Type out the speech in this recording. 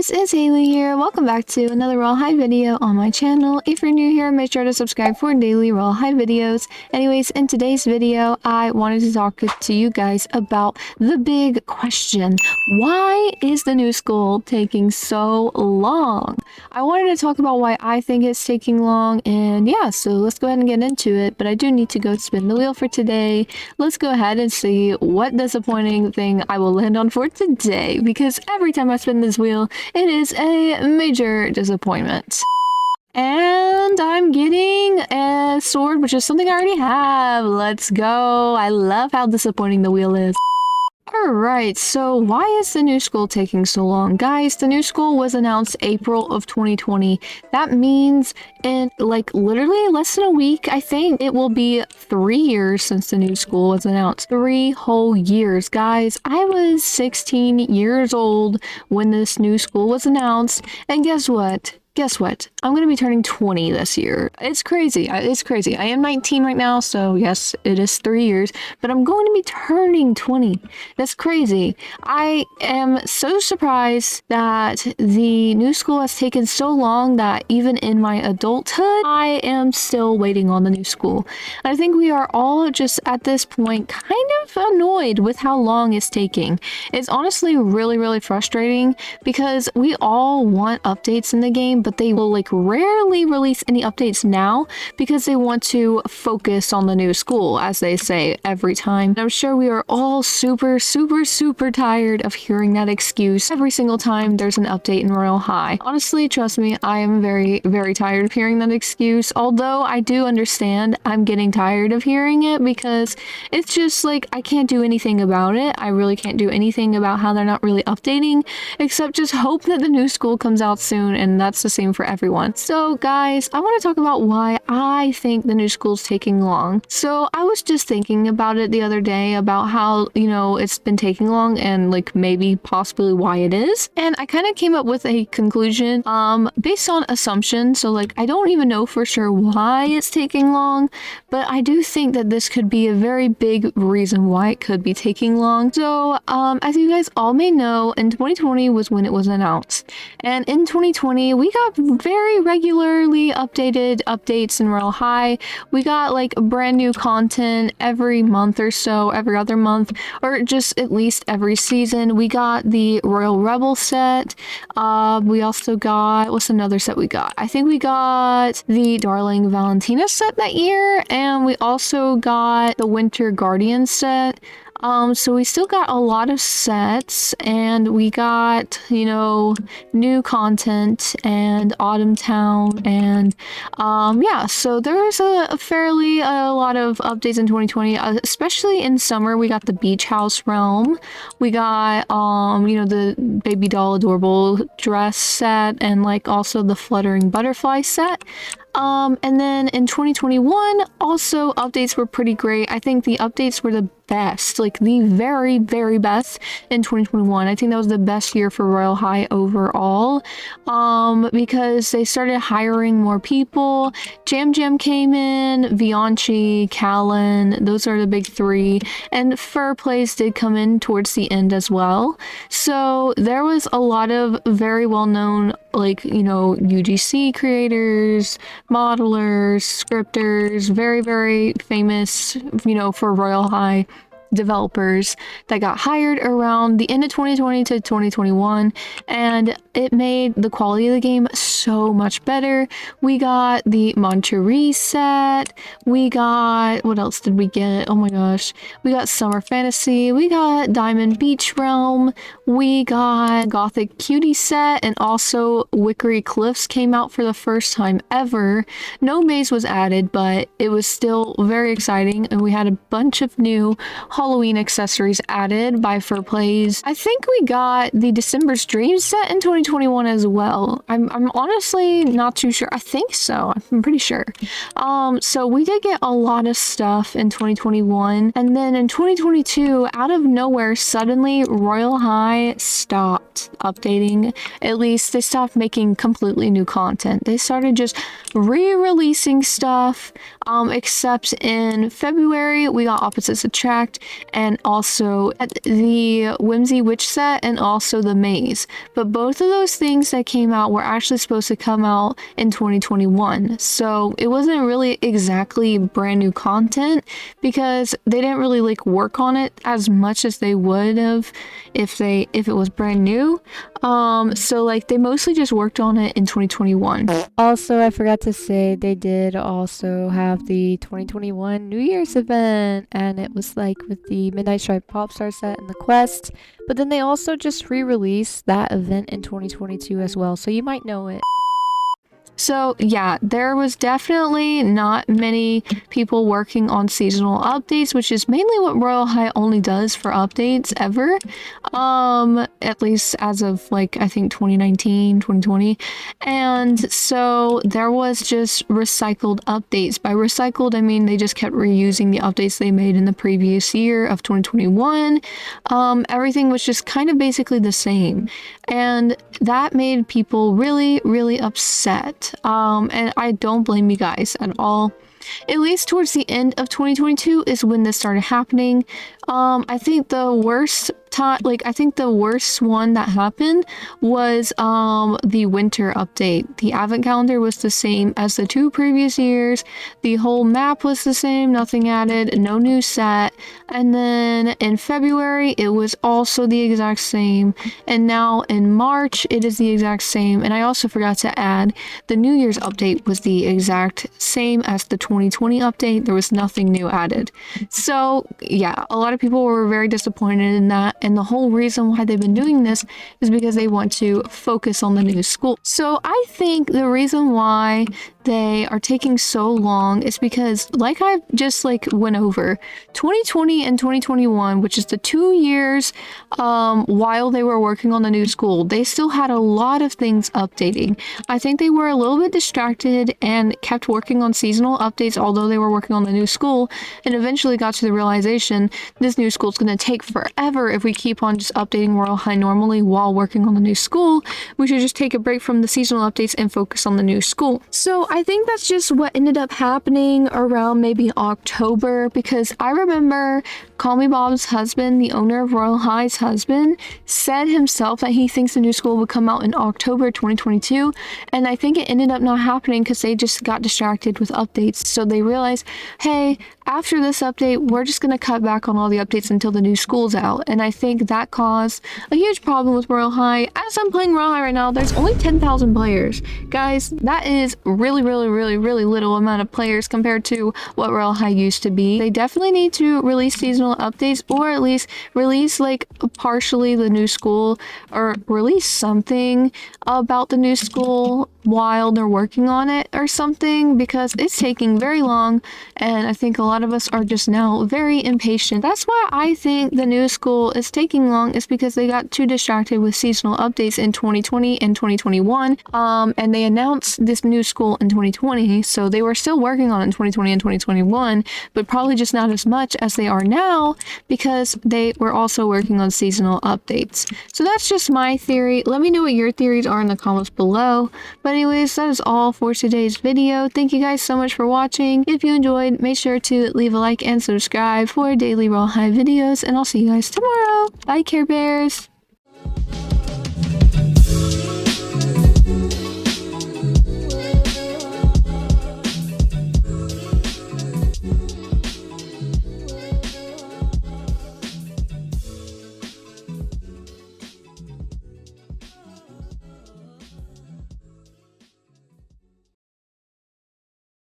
guys, it's Haley here. Welcome back to another Royale High video on my channel. If you're new here, make sure to subscribe for daily Royale High videos. Anyways, in today's video, I wanted to talk to you guys about the big question. Why is the new school taking so long? I wanted to talk about why I think it's taking long, and yeah, so let's go ahead and get into it. But I do need to go spin the wheel for today. Let's go ahead and see what disappointing thing I will land on for today, because every time I spin this wheel, it is a major disappointment. And I'm getting a sword, which is something I already have. Let's go. I love how disappointing the wheel is. Alright, so why is the new school taking so long? Guys, the new school was announced April of 2020. That means in like literally less than a week, I think it will be 3 years since the new school was announced. 3 whole years. Guys, I was 16 years old when this new school was announced, and guess what? Guess what? I'm going to be turning 20 this year. It's crazy. It's crazy. I am 19 right now, so yes, it is 3 years, but I'm going to be turning 20. That's crazy. I am so surprised that the new school has taken so long that even in my adulthood, I am still waiting on the new school. And I think we are all just at this point kind of annoyed with how long it's taking. It's honestly really, really frustrating because we all want updates in the game, but they will like rarely release any updates now because they want to focus on the new school, as they say every time. And I'm sure we are all super tired of hearing that excuse every single time there's an update in Royale High. Honestly, trust me, I am very tired of hearing that excuse, although I do understand I'm getting tired of hearing it because it's just like I can't do anything about it. I really can't do anything about how they're not really updating, except just hope that the new school comes out soon, and that's the same for everyone. So guys, I want to talk about why I think the new school's taking long. So I was just thinking about it the other day about how, you know, it's been taking long and like maybe possibly why it is. And I kind of came up with a conclusion based on assumptions. So like I don't even know for sure why it's taking long, but I do think that this could be a very big reason why it could be taking long. So as you guys all may know, in 2020 was when it was announced. And in 2020, we got very regularly updated updates in Royale High. We got like brand new content every month or so, every other month, or just at least every season. We got the Royal Rebel set. We also got, what's another set we got? I think we got the Darling Valentina set that year, and we also got the Winter Guardian set. So we still got a lot of sets, and we got, you know, new content and Autumn Town, and yeah, so there was a fairly lot of updates in 2020, especially in summer. We got the Beach House realm, we got you know, the baby doll adorable dress set, and like also the fluttering butterfly set. And then in 2021, also updates were pretty great. I think the updates were the best, like the very best in 2021. I think that was the best year for Royale High overall, because they started hiring more people. Jam came in, Vianchi, Callan, those are the big three, and Fur Plays did come in towards the end as well. So there was a lot of very well-known, like, you know, UGC creators, modelers, scripters, very famous, you know, for Royale High developers that got hired around the end of 2020 to 2021, and it made the quality of the game so much better. We got the Monterey set, we got, what else did we get? Oh my gosh, we got Summer Fantasy, we got Diamond Beach Realm, we got Gothic Cutie set, and also Wickery Cliffs came out for the first time ever. No maze was added, but it was still very exciting, and we had a bunch of new Halloween accessories added by Fur Plays. I think we got the December's Dream set in 2021 as well. I'm honestly not too sure. I think so. I'm pretty sure. So we did get a lot of stuff in 2021, and then in 2022, out of nowhere, suddenly Royale High stopped updating. At least they stopped making completely new content. They started just re-releasing stuff, except in February we got Opposites Attract, and also the Whimsy Witch set and also the Maze. But both of those things that came out were actually supposed to come out in 2021. So it wasn't really exactly brand new content because they didn't really like work on it as much as they would have if it was brand new. So like they mostly just worked on it in 2021. Also, I forgot to say they did also have the 2021 New Year's event, and it was like with the Midnight Stripe Popstar set and the quest. But then they also just re-released that event in 2022 as well, so you might know it. So yeah, there was definitely not many people working on seasonal updates, which is mainly what Royal High only does for updates ever. At least as of like, I think 2019, 2020. And so there was just recycled updates. By recycled, I mean they just kept reusing the updates they made in the previous year of 2021. Everything was just kind of basically the same. And that made people really, really upset. And I don't blame you guys at all. At least towards the end of 2022 is when this started happening. I think the worst time, I think the worst one that happened was the winter update. The advent calendar was the same as the 2 previous years. The whole map was the same, nothing added, no new set. And then in February, it was also the exact same. And now in March, it is the exact same. And I also forgot to add, the New Year's update was the exact same as the 2020 update. There was nothing new added. So yeah, a lot of people were very disappointed in that. And the whole reason why they've been doing this is because they want to focus on the new school. So I think the reason why they are taking so long is because, like I just went over, 2020 and 2021, which is the 2 years while they were working on the new school, they still had a lot of things updating. I think they were a little bit distracted and kept working on seasonal updates, although they were working on the new school, and eventually got to the realization this new school is going to take forever if we keep on just updating Royal High normally while working on the new school. We should just take a break from the seasonal updates and focus on the new school. So I think that's just what ended up happening around maybe October, because I remember Call Me Bob's husband, the owner of Royal High's husband, said himself that he thinks the new school would come out in October 2022, and I think it ended up not happening because they just got distracted with updates. So they realized, hey, after this update, we're just going to cut back on all the updates until the new school's out. And I think that caused a huge problem with Royal High. As I'm playing Royal High right now, there's only 10,000 players. Guys, that is really little amount of players compared to what Royal High used to be. They definitely need to release seasonal updates, or at least release partially the new school, or release something about the new school while they're working on it or something, because it's taking very long, and I think a lot of us are just now very impatient. That's why I think the new school is taking long, is because they got too distracted with seasonal updates in 2020 and 2021, and they announced this new school in 2020, so they were still working on it in 2020 and 2021, but probably just not as much as they are now because they were also working on seasonal updates. So that's just my theory. Let me know what your theories are in the comments below. But anyways, that is all for today's video. Thank you guys so much for watching. If you enjoyed, make sure to leave a like and subscribe for daily Royal High videos, and I'll see you guys tomorrow. Bye, Care Bears!